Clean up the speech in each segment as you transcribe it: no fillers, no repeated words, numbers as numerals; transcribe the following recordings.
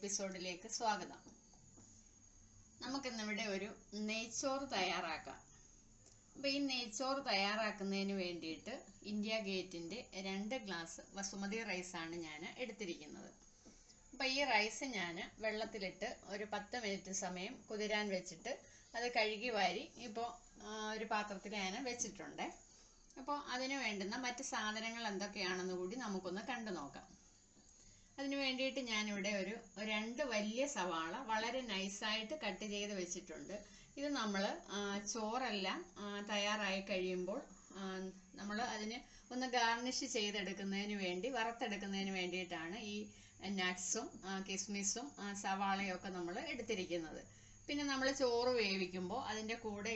എപ്പിസോഡിലേക്ക് സ്വാഗതം. നമുക്കിന്നിവിടെ ഒരു നെയ്ച്ചോറ് തയ്യാറാക്കാം. അപ്പോൾ ഈ നെയ്ച്ചോറ് തയ്യാറാക്കുന്നതിന് വേണ്ടിയിട്ട് ഇന്ത്യ ഗേറ്റിൻ്റെ 2 ഗ്ലാസ് വസുമതി റൈസാണ് ഞാൻ എടുത്തിരിക്കുന്നത്. അപ്പോൾ ഈ റൈസ് ഞാൻ വെള്ളത്തിലിട്ട് ഒരു 10 മിനിറ്റ് സമയം കുതിരാൻ വെച്ചിട്ട് അത് കഴുകി വാരി ഇപ്പോൾ ഒരു പാത്രത്തിൽ ഞാൻ വെച്ചിട്ടുണ്ട്. അപ്പോൾ അതിന് വേണ്ടുന്ന മറ്റ് സാധനങ്ങൾ എന്തൊക്കെയാണെന്ന് കൂടി നമുക്കൊന്ന് കണ്ടു നോക്കാം. അതിന് വേണ്ടിയിട്ട് ഞാനിവിടെ ഒരു 2 വലിയ സവാള വളരെ നൈസായിട്ട് കട്ട് ചെയ്ത് വെച്ചിട്ടുണ്ട്. ഇത് നമ്മൾ ചോറെല്ലാം തയ്യാറായി കഴിയുമ്പോൾ നമ്മൾ അതിന് ഒന്ന് ഗാർണിഷ് ചെയ്തെടുക്കുന്നതിന് വേണ്ടി വറുത്തെടുക്കുന്നതിന് വേണ്ടിയിട്ടാണ് ഈ നട്ട്സും കിസ്മിസും സവാളയും ഒക്കെ നമ്മൾ എടുത്തിരിക്കുന്നത്. പിന്നെ നമ്മൾ ചോറ് വേവിക്കുമ്പോൾ അതിൻ്റെ കൂടെ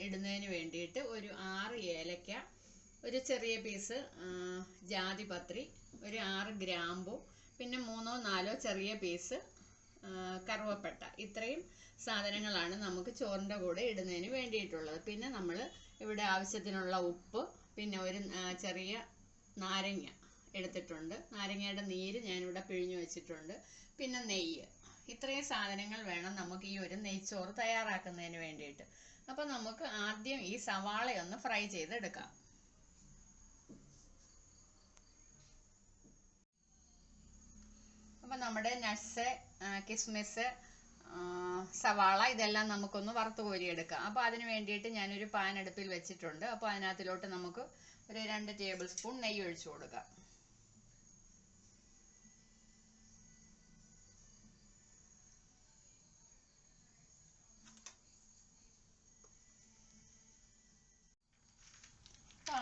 ഇടുന്നതിന് വേണ്ടിയിട്ട് ഒരു 6 ഏലക്ക, ഒരു ചെറിയ പീസ് ജാതിപത്രി, ഒരു 6 ഗ്രാമ്പു, പിന്നെ 3-4 ചെറിയ പീസ് കറുവപ്പട്ട. ഇത്രയും സാധനങ്ങളാണ് നമുക്ക് ചോറിൻ്റെ കൂടെ ഇടുന്നതിന് വേണ്ടിയിട്ടുള്ളത്. പിന്നെ നമ്മൾ ഇവിടെ ആവശ്യത്തിനുള്ള ഉപ്പ്, പിന്നെ ഒരു ചെറിയ നാരങ്ങ എടുത്തിട്ടുണ്ട്. നാരങ്ങയുടെ നീര് ഞാനിവിടെ പിഴിഞ്ഞു വെച്ചിട്ടുണ്ട്. പിന്നെ നെയ്യ്. ഇത്രയും സാധനങ്ങൾ വേണം നമുക്ക് ഈ ഒരു നെയ്ച്ചോറ് തയ്യാറാക്കുന്നതിന് വേണ്ടിയിട്ട്. അപ്പോൾ നമുക്ക് ആദ്യം ഈ സവാളയൊന്ന് ഫ്രൈ ചെയ്തെടുക്കാം. അപ്പോൾ നമ്മുടെ നട്ട്സ്, കിസ്മിസ്, സവാള ഇതെല്ലാം നമുക്കൊന്ന് വറുത്ത് കോരിയെടുക്കാം. അപ്പോൾ അതിന് വേണ്ടിയിട്ട് ഞാനൊരു പാൻ അടുപ്പിൽ വെച്ചിട്ടുണ്ട്. അപ്പോൾ അതിനകത്തിലോട്ട് നമുക്ക് ഒരു 2 ടേബിൾ സ്പൂൺ നെയ്യ് ഒഴിച്ചു കൊടുക്കാം.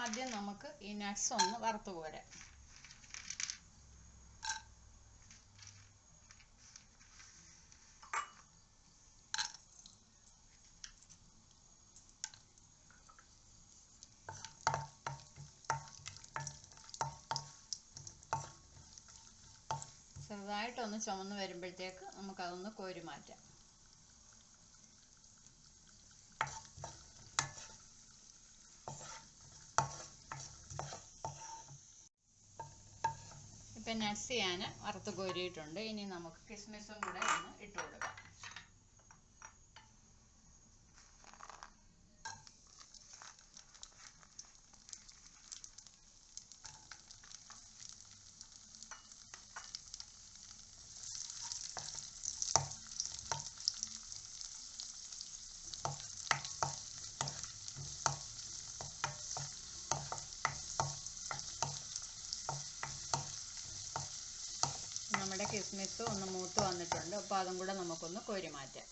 ആദ്യം നമുക്ക് ഈ നട്ട്സ് ഒന്ന് വറുത്ത് കോരാം. ചെറുതായിട്ടൊന്ന് ചുമന്ന് വരുമ്പോഴത്തേക്ക് നമുക്കതൊന്ന് കോരി മാറ്റാം. ഇപ്പം നട്ട്സ് ഞാൻ വറുത്ത് കോരിയിട്ടുണ്ട്. ഇനി നമുക്ക് കിസ്മിസും കൂടെ ഒന്ന് ഇട്ട് കൊടുക്കാം. നമ്മുടെ കിസ്മിസ് ഒന്ന് മൂത്ത് വന്നിട്ടുണ്ട്. അപ്പോൾ അതും കൂടെ നമുക്കൊന്ന് കോരി മാറ്റാം.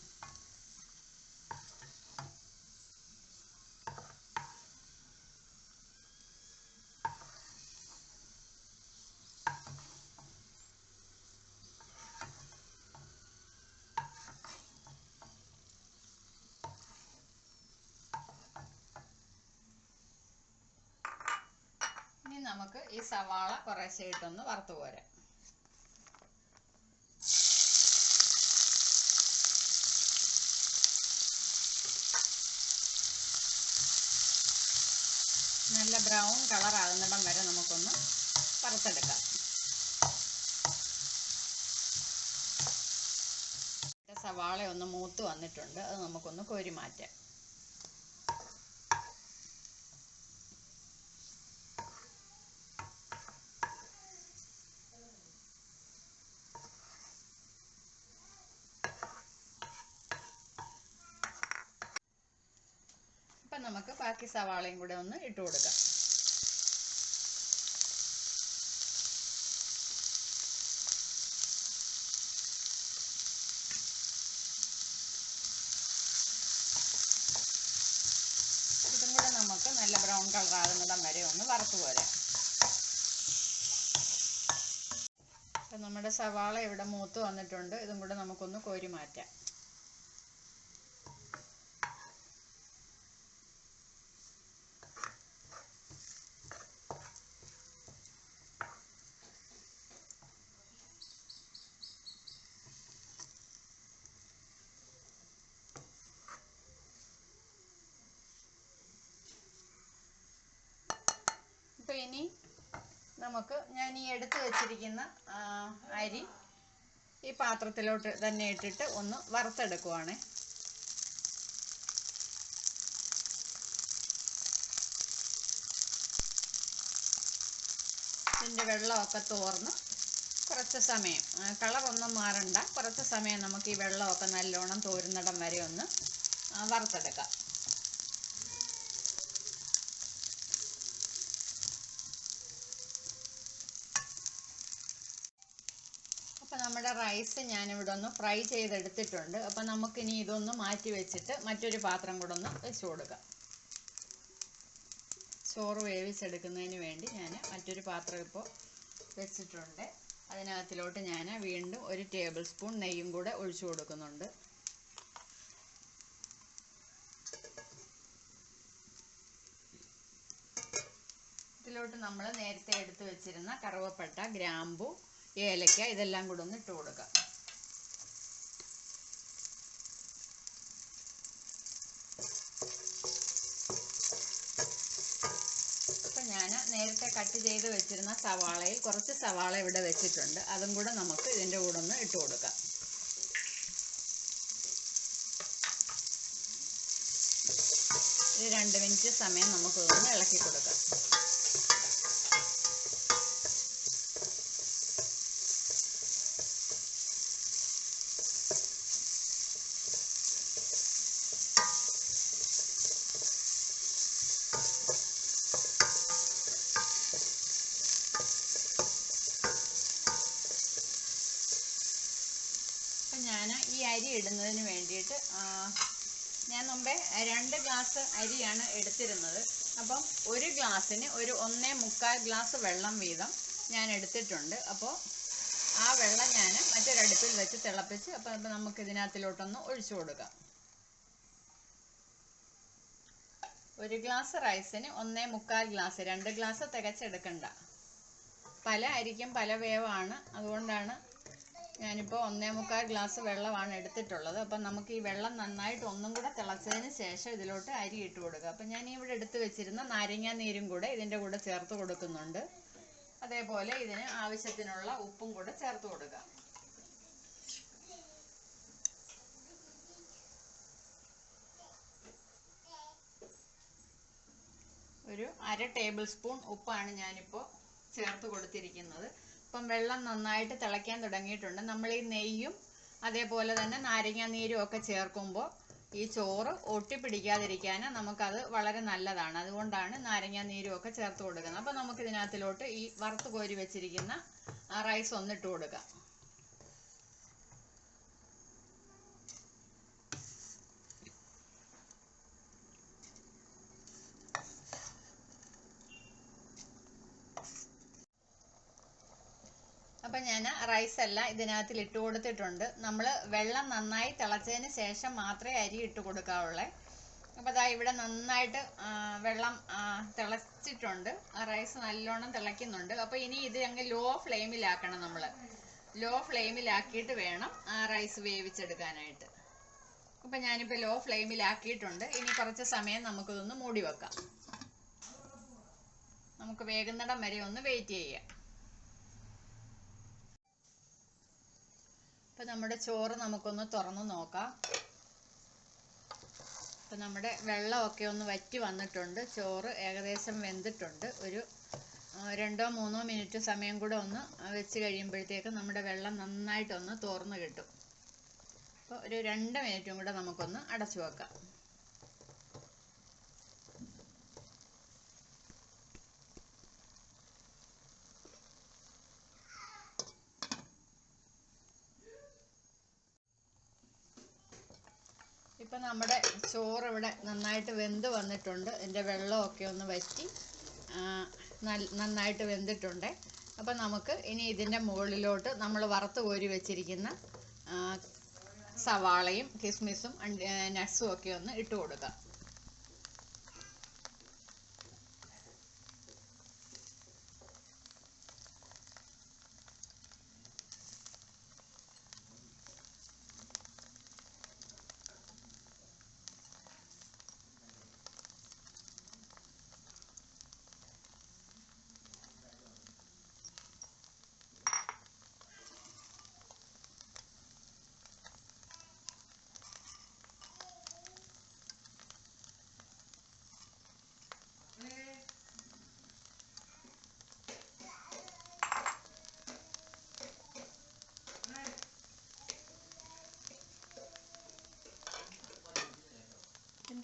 ഇനി നമുക്ക് ഈ സവാള കുറേശ്ശായിട്ടൊന്ന് വറുത്ത് കോരാം. നല്ല ബ്രൗൺ കളർ ആകുന്നിടം വരെ നമുക്കൊന്ന് വറുത്തെടുക്കാം. സവാള ഒന്ന് മൂത്ത് വന്നിട്ടുണ്ട്. അത് നമുക്കൊന്ന് കോരി മാറ്റാം. അപ്പം നമുക്ക് ബാക്കി സവാളയും കൂടെ ഒന്ന് ഇട്ട് കൊടുക്കാം. ഇതും കൂടെ നമുക്ക് നല്ല ബ്രൗൺ കളർ ആകുന്നിടം വരെ ഒന്ന് വറുത്ത് പോരാം. അപ്പം നമ്മുടെ സവാള ഇവിടെ മൂത്ത് വന്നിട്ടുണ്ട്. ഇതും കൂടെ നമുക്കൊന്ന് കോരി മാറ്റാം. ഇനി നമുക്ക് ഞാൻ ഈ എടുത്തു വെച്ചിരിക്കുന്ന അരി ഈ പാത്രത്തിലോട്ട് തന്നെ ഇട്ടിട്ട് ഒന്ന് വറുത്തെടുക്കുവാണ്. ഇതിൻ്റെ വെള്ളമൊക്കെ തോർന്ന് കുറച്ച് സമയം, കളറൊന്നും മാറണ്ട, കുറച്ച് സമയം നമുക്ക് ഈ വെള്ളമൊക്കെ നല്ലോണം തോരുന്നിടം വരെ ഒന്ന് വറുത്തെടുക്കാം. അപ്പം നമ്മുടെ റൈസ് ഞാനിവിടെ ഒന്ന് ഫ്രൈ ചെയ്തെടുത്തിട്ടുണ്ട്. അപ്പം നമുക്കിനി ഇതൊന്ന് മാറ്റി വെച്ചിട്ട് മറ്റൊരു പാത്രം കൂടെ ഒന്ന് വെച്ച് കൊടുക്കാം. ചോറ് വേവിച്ചെടുക്കുന്നതിന് വേണ്ടി ഞാൻ മറ്റൊരു പാത്രം ഇപ്പോൾ വെച്ചിട്ടുണ്ട്. അതിനകത്തിലോട്ട് ഞാൻ വീണ്ടും 1 ടേബിൾ സ്പൂൺ നെയ്യും കൂടെ ഒഴിച്ചു കൊടുക്കുന്നുണ്ട്. ഇതിലോട്ട് നമ്മൾ നേരത്തെ എടുത്ത് വെച്ചിരുന്ന കറുവപ്പട്ട, ഗ്രാമ്പു, ഏലക്ക ഇതെല്ലാം കൂടെ ഒന്ന് ഇട്ട് കൊടുക്കാം. അപ്പം ഞാൻ നേരത്തെ കട്ട് ചെയ്ത് വെച്ചിരുന്ന സവാളയിൽ കുറച്ച് സവാള ഇവിടെ വെച്ചിട്ടുണ്ട്. അതും കൂടെ നമുക്ക് ഇതിൻ്റെ കൂടെ ഒന്ന് ഇട്ട് കൊടുക്കാം. ഒരു 2 മിനിറ്റ് സമയം നമുക്കൊന്ന് ഇളക്കി കൊടുക്കാം. ഞാൻ ഈ അരി ഇടുന്നതിന് വേണ്ടിയിട്ട് ഞാൻ മുമ്പേ 2 ഗ്ലാസ് അരിയാണ് എടുത്തിരുന്നത്. അപ്പം 1 ഗ്ലാസ്സിന് ഒരു 1.25 ഗ്ലാസ് വെള്ളം വീതം ഞാൻ എടുത്തിട്ടുണ്ട്. അപ്പോൾ ആ വെള്ളം ഞാൻ മറ്റൊരടുപ്പിൽ വെച്ച് തിളപ്പിച്ച് അപ്പം നമുക്ക് ഇതിനകത്തിലോട്ടൊന്ന് ഒഴിച്ചു കൊടുക്കാം. 1 ഗ്ലാസ് റൈസിന് 1.25 ഗ്ലാസ്, 2 ഗ്ലാസ് തികച്ചെടുക്കണ്ട. പല അരിക്കും പല വേവാണ്, അതുകൊണ്ടാണ് ഞാനിപ്പോൾ 1.25 ഗ്ലാസ് വെള്ളമാണ് എടുത്തിട്ടുള്ളത്. അപ്പം നമുക്ക് ഈ വെള്ളം നന്നായിട്ട് ഒന്നും കൂടെ തിളച്ചതിന് ശേഷം ഇതിലോട്ട് അരി ഇട്ട് കൊടുക്കുക. അപ്പം ഞാൻ ഇവിടെ എടുത്ത് വെച്ചിരുന്ന നാരങ്ങാ നീരും കൂടെ ഇതിൻ്റെ കൂടെ ചേർത്ത് കൊടുക്കുന്നുണ്ട്. അതേപോലെ ഇതിന് ആവശ്യത്തിനുള്ള ഉപ്പും കൂടെ ചേർത്ത് കൊടുക്കുക. ഒരു 1/2 ടേബിൾ സ്പൂൺ ഉപ്പാണ് ഞാനിപ്പോൾ ചേർത്ത് കൊടുത്തിരിക്കുന്നത്. ഇപ്പം വെള്ളം നന്നായിട്ട് തിളയ്ക്കാൻ തുടങ്ങിയിട്ടുണ്ട്. നമ്മൾ ഈ നെയ്യും അതേപോലെ തന്നെ നാരങ്ങാ നീരും ഒക്കെ ചേർക്കുമ്പോൾ ഈ ചോറ് ഒട്ടിപ്പിടിക്കാതിരിക്കാൻ നമുക്കത് വളരെ നല്ലതാണ്. അതുകൊണ്ടാണ് നാരങ്ങാ നീരും ഒക്കെ ചേർത്ത് കൊടുക്കുന്നത്. അപ്പം നമുക്ക് ഇതിനകത്തിലോട്ട് ഈ വറുത്ത് കോരി വെച്ചിരിക്കുന്ന റൈസ് ഒന്നിട്ട് കൊടുക്കാം. അപ്പം ഞാൻ റൈസ് എല്ലാം ഇതിനകത്തിൽ ഇട്ട് കൊടുത്തിട്ടുണ്ട്. നമ്മൾ വെള്ളം നന്നായി തിളച്ചതിന് ശേഷം മാത്രമേ അരി ഇട്ട് കൊടുക്കാവുള്ളേ. അപ്പോൾ അതാ ഇവിടെ നന്നായിട്ട് വെള്ളം തിളച്ചിട്ടുണ്ട്. റൈസ് നല്ലോണം തിളയ്ക്കുന്നുണ്ട്. അപ്പോൾ ഇനി ഇത് അങ്ങ് ലോ ഫ്ലെയിമിലാക്കണം. നമ്മൾ ലോ ഫ്ലെയിമിലാക്കിയിട്ട് വേണം റൈസ് വേവിച്ചെടുക്കാനായിട്ട്. അപ്പം ഞാനിപ്പോൾ ലോ ഫ്ലെയിമിലാക്കിയിട്ടുണ്ട്. ഇനി കുറച്ച് സമയം നമുക്കിതൊന്ന് മൂടി വെക്കാം. നമുക്ക് വേകുന്നിടം വരെ ഒന്ന് വെയിറ്റ് ചെയ്യാം. അപ്പം നമ്മുടെ ചോറ് നമുക്കൊന്ന് തുറന്ന് നോക്കാം. അപ്പം നമ്മുടെ വെള്ളമൊക്കെ ഒന്ന് വറ്റി വന്നിട്ടുണ്ട്. ചോറ് ഏകദേശം വെന്തിട്ടുണ്ട്. ഒരു 2-3 മിനിറ്റ് സമയം കൂടെ ഒന്ന് വെച്ച് കഴിയുമ്പോഴത്തേക്ക് നമ്മുടെ വെള്ളം നന്നായിട്ടൊന്ന് തോർന്ന് കിട്ടും. അപ്പോൾ ഒരു 2 മിനിറ്റും കൂടെ നമുക്കൊന്ന് അടച്ചു വെക്കാം. ഇപ്പം നമ്മുടെ ചോറ് ഇവിടെ നന്നായിട്ട് വെന്ത് വന്നിട്ടുണ്ട്. ഇതിൻ്റെ വെള്ളമൊക്കെ ഒന്ന് വറ്റി നന്നായിട്ട് വെന്തിട്ടുണ്ട്. അപ്പം നമുക്ക് ഇനി ഇതിൻ്റെ മുകളിലോട്ട് നമ്മൾ വറുത്ത് കോരി വെച്ചിരിക്കുന്ന സവാളയും കിസ്മിസും നട്ട്സും ഒക്കെ ഒന്ന് ഇട്ട് കൊടുക്കാം.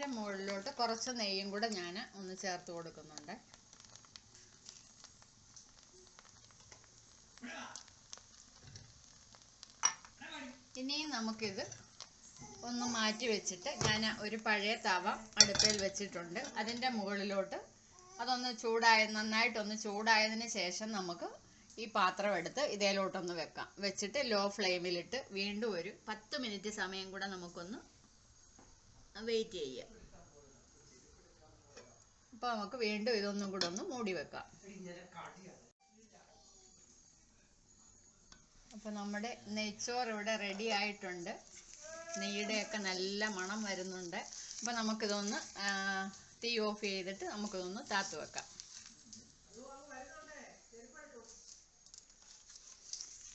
ഇതിൻ്റെ മുകളിലോട്ട് കുറച്ച് നെയ്യും കൂടെ ഞാൻ ഒന്ന് ചേർത്ത് കൊടുക്കുന്നുണ്ട്. ഇനിയും നമുക്കിത് ഒന്ന് മാറ്റി വെച്ചിട്ട് ഞാൻ ഒരു പഴയ തവ അടുപ്പിൽ വെച്ചിട്ടുണ്ട്. അതിൻ്റെ മുകളിലോട്ട് അതൊന്ന് നന്നായിട്ടൊന്ന് ചൂടായതിന് ശേഷം നമുക്ക് ഈ പാത്രം എടുത്ത് ഇതിലോട്ടൊന്ന് വെക്കാം. വെച്ചിട്ട് ലോ ഫ്ലെയിമിലിട്ട് വീണ്ടും ഒരു 10 മിനിറ്റ് സമയം കൂടെ നമുക്കൊന്ന് വെയിറ്റ് ചെയ്യാം. അപ്പോൾ നമുക്ക് വീണ്ടും ഇതൊന്നും കൂടെ ഒന്ന് മൂടി വെക്കാം. അപ്പോൾ നമ്മുടെ നെയ്ച്ചോറ് ഇവിടെ റെഡി ആയിട്ടുണ്ട്. നെയ്യുടെയൊക്കെ നല്ല മണം വരുന്നുണ്ട്. അപ്പോൾ നമുക്കിതൊന്ന് തീ ഓഫ് ചെയ്തിട്ട് നമുക്കിതൊന്ന് താത്തു വെക്കാം.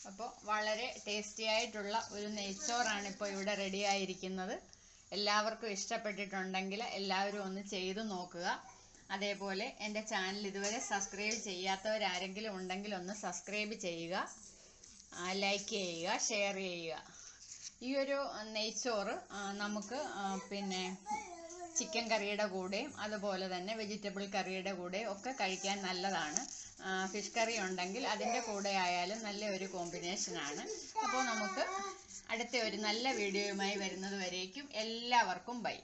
അപ്പോൾ വളരെ ടേസ്റ്റി ആയിട്ടുള്ള ഒരു നെയ്ച്ചോറാണ് ഇപ്പോൾ ഇവിടെ റെഡി ആയിരിക്കുന്നത്. എല്ലാവർക്കും ഇഷ്ടപ്പെട്ടിട്ടുണ്ടെങ്കിൽ എല്ലാവരും ഒന്ന് ചെയ്തു നോക്കുക. അതേപോലെ എൻ്റെ ചാനൽ ഇതുവരെ സബ്സ്ക്രൈബ് ചെയ്യാത്തവരാരെങ്കിലും ഉണ്ടെങ്കിൽ ഒന്ന് സബ്സ്ക്രൈബ് ചെയ്യുക, ലൈക്ക് ചെയ്യുക, ഷെയർ ചെയ്യുക. ഈ ഒരു നെയ്ച്ചോറ് നമുക്ക് പിന്നെ ചിക്കൻ കറിയുടെ കൂടെയും അതുപോലെ തന്നെ വെജിറ്റബിൾ കറിയുടെ കൂടെയും ഒക്കെ കഴിക്കാൻ നല്ലതാണ്. ഫിഷ് കറി ഉണ്ടെങ്കിൽ അതിൻ്റെ കൂടെ ആയാലും നല്ല ഒരു കോമ്പിനേഷനാണ്. അപ്പോൾ നമുക്ക് അടുത്ത ഒരു നല്ല വീഡിയോയുമായി വരുന്നത് വരേക്കും എല്ലാവർക്കും ബൈ.